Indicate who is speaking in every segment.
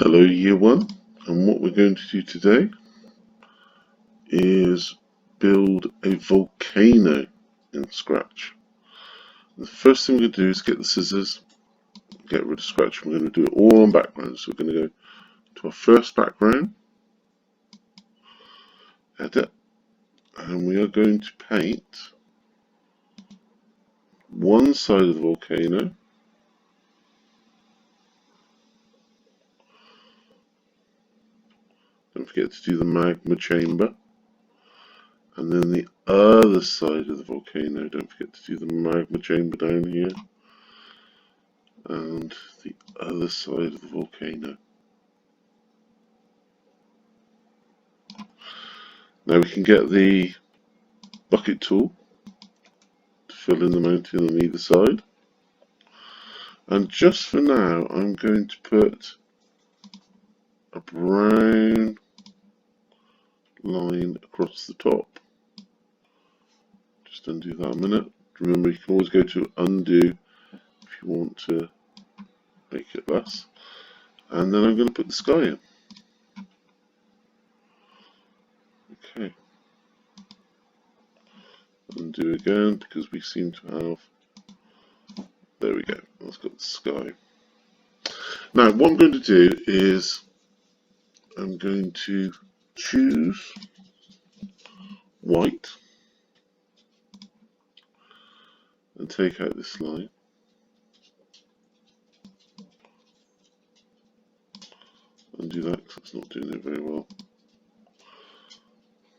Speaker 1: Hello Year 1, and what we're going to do today is build a volcano in Scratch. The first thing we're going to do is get the scissors, get rid of Scratch. We're going to do it all on background. So we're going to go to our first background, edit, and we are going to paint one side of the volcano. Don't forget to do the magma chamber. And then the other side of the volcano, don't forget to do the magma chamber down here. And the other side of the volcano. Now we can get the bucket tool to fill in the mountain on either side. And just for now, I'm going to put a brown line across the top. Just undo that a minute. Remember, you can always go to undo if you want to make it less. And then I'm going to put the sky in. Okay. Undo again because we seem to have. There we go. That's got the sky. Now, what I'm going to do is I'm going to choose white and take out this line. Undo that because it's not doing it very well.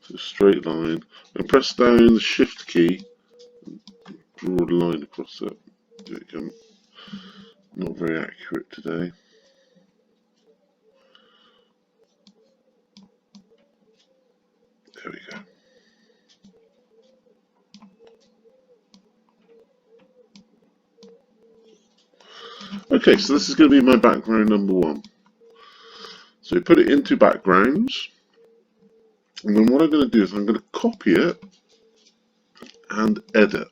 Speaker 1: So straight line, and press down the shift key and draw a line across it. There we go. Not very accurate today. There we go. Okay, so this is going to be my background number 1. So we put it into backgrounds, and then what I'm going to do is I'm going to copy it and edit.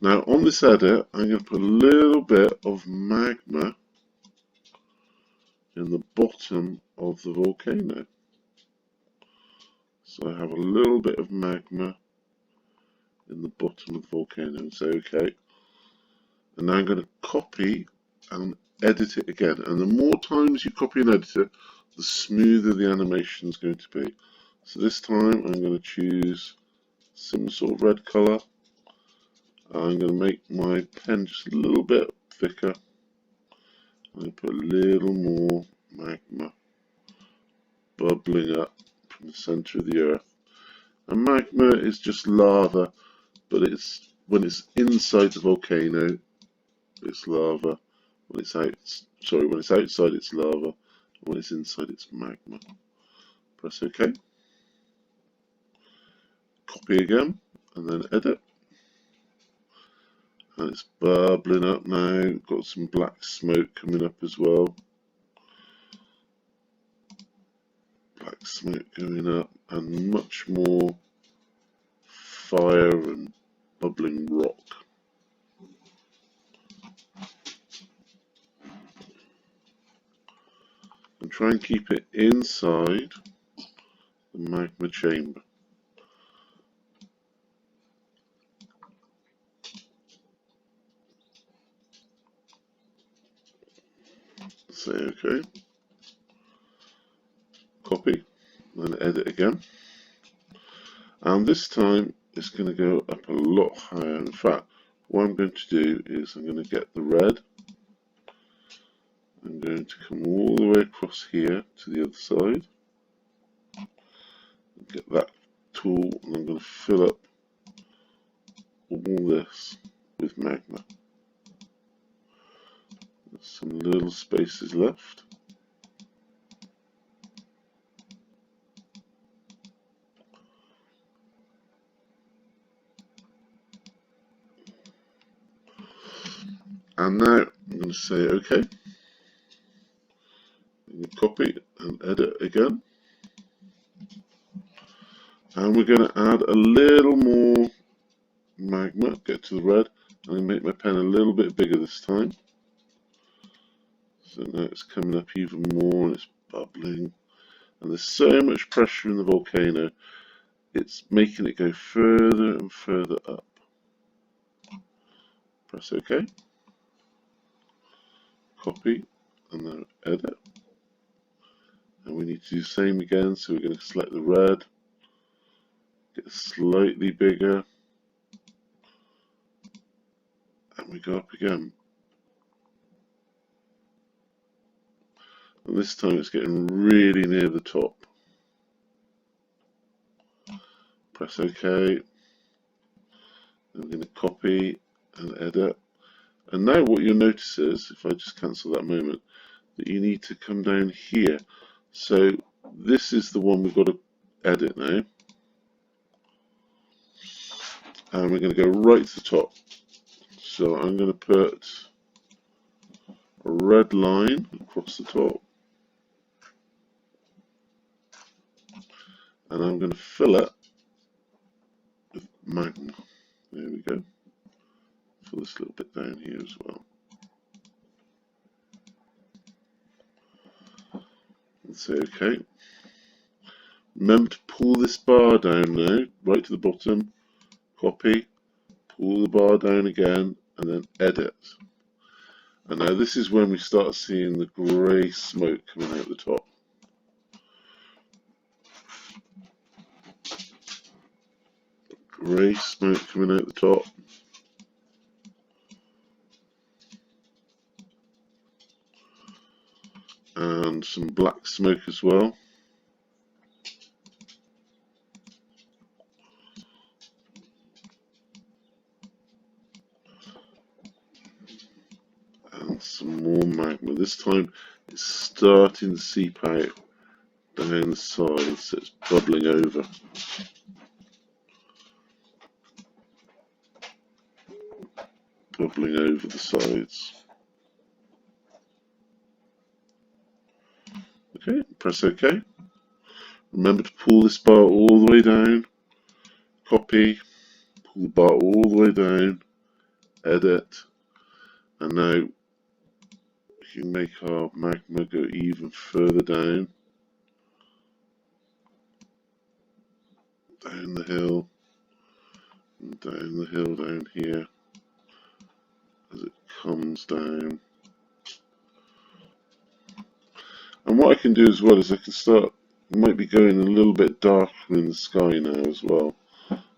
Speaker 1: Now on this edit, I'm going to put a little bit of magma in the bottom of the volcano. So I have a little bit of magma in the bottom of the volcano and say OK. And now I'm going to copy and edit it again. And the more times you copy and edit it, the smoother the animation is going to be. So this time I'm going to choose some sort of red colour. I'm going to make my pen just a little bit thicker. I'm going to put a little more magma bubbling up from the centre of the earth. And magma is just lava, but it's when it's inside the volcano, it's lava. When it's outside, it's lava. When it's inside, it's magma. Press OK. Copy again, and then edit. And it's bubbling up now. Got some black smoke coming up as well. Black smoke going up, and much more fire and bubbling rock. And try and keep it inside the magma chamber. Say OK. Copy, then edit again. And this time it's going to go up a lot higher. In fact, what I'm going to do is I'm going to get the red. I'm going to come all the way across here to the other side. Get that tool, and I'm going to fill up all this with magma. There's some little spaces left. And now I'm going to say OK. I'm going to copy and edit again. And we're going to add a little more magma, get to the red. I'm going to make my pen a little bit bigger this time. So now it's coming up even more and it's bubbling. And there's so much pressure in the volcano, it's making it go further and further up. Press OK. Copy and then edit. And we need to do the same again, so we're going to select the red, get slightly bigger, and we go up again. And this time it's getting really near the top. Press OK. I'm going to copy and edit. And now what you'll notice is, if I just cancel that moment, that you need to come down here. So this is the one we've got to edit now. And we're going to go right to the top. So I'm going to put a red line across the top. And I'm going to fill it with magma. There we go. Fill this little bit down here as well. And say OK. Remember to pull this bar down now, right to the bottom. Copy, pull the bar down again, and then edit. And now this is when we start seeing the grey smoke coming out the top. Grey smoke coming out the top. And some black smoke as well. And some more magma. This time it's starting to seep out down the side, so it's bubbling over. Bubbling over the sides. Okay, press OK. Remember to pull this bar all the way down. Copy, pull the bar all the way down, edit, and now we can make our magma go even further down. Down the hill, and down the hill down here as it comes down. And what I can do as well is I can start, it might be going a little bit darker in the sky now as well.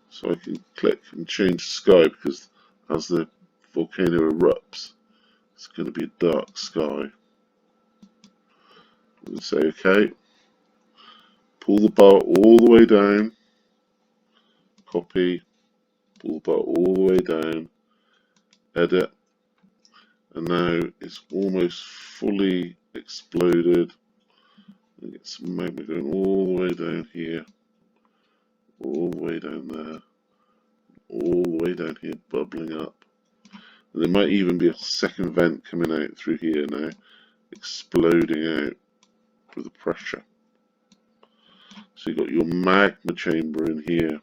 Speaker 1: So I can click and change the sky, because as the volcano erupts, it's going to be a dark sky. And say OK. Pull the bar all the way down. Copy. Pull the bar all the way down. Edit. And now it's almost fully exploded. And get some magma going all the way down here. All the way down there. All the way down here, bubbling up. And there might even be a second vent coming out through here now, exploding out with the pressure. So you've got your magma chamber in here.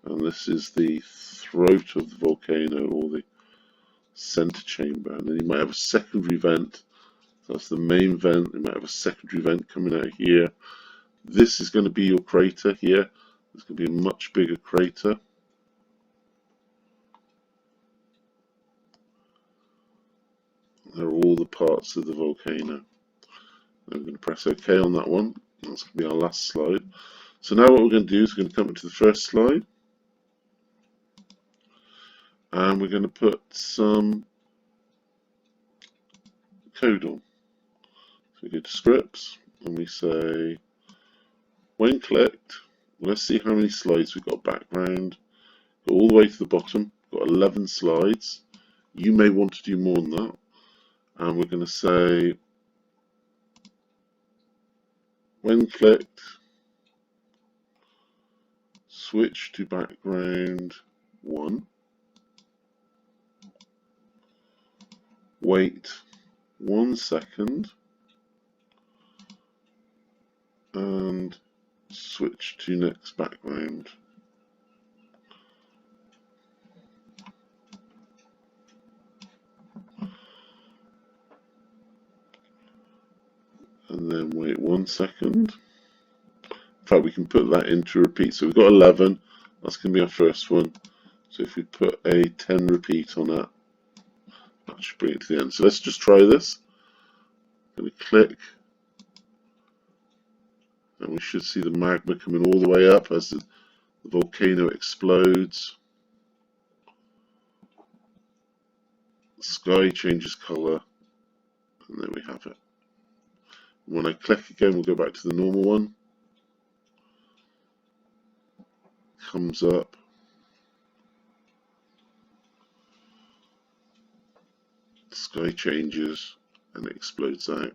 Speaker 1: And this is the throat of the volcano, or the center chamber. And then you might have a secondary vent. That's the main vent. You might have a secondary vent coming out here. This is going to be your crater here. It's going to be a much bigger crater. There are all the parts of the volcano. I'm going to press OK on that one. That's going to be our last slide. So now what we're going to do is we're going to come into the first slide. And we're going to put some code on. So we go to scripts and we say, when clicked, let's see how many slides we've got background. Go all the way to the bottom, got 11 slides. You may want to do more than that. And we're going to say, when clicked, switch to background 1. Wait 1 second and switch to next background. and then wait 1 second. In fact, we can put that into repeat. So we've got 11. That's going to be our first one. So if we put a 10 repeat on that, that should bring it to the end. So let's just try this. I'm going to click, and we should see the magma coming all the way up as the volcano explodes. The sky changes colour, and there we have it. And when I click again, we'll go back to the normal one. Comes up. The sky changes and it explodes out.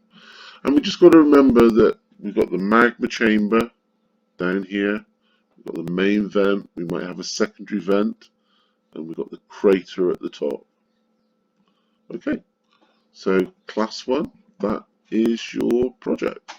Speaker 1: And we just got to remember that we've got the magma chamber down here. We've got the main vent. We might have a secondary vent. And we've got the crater at the top. Okay, so class 1, that is your project.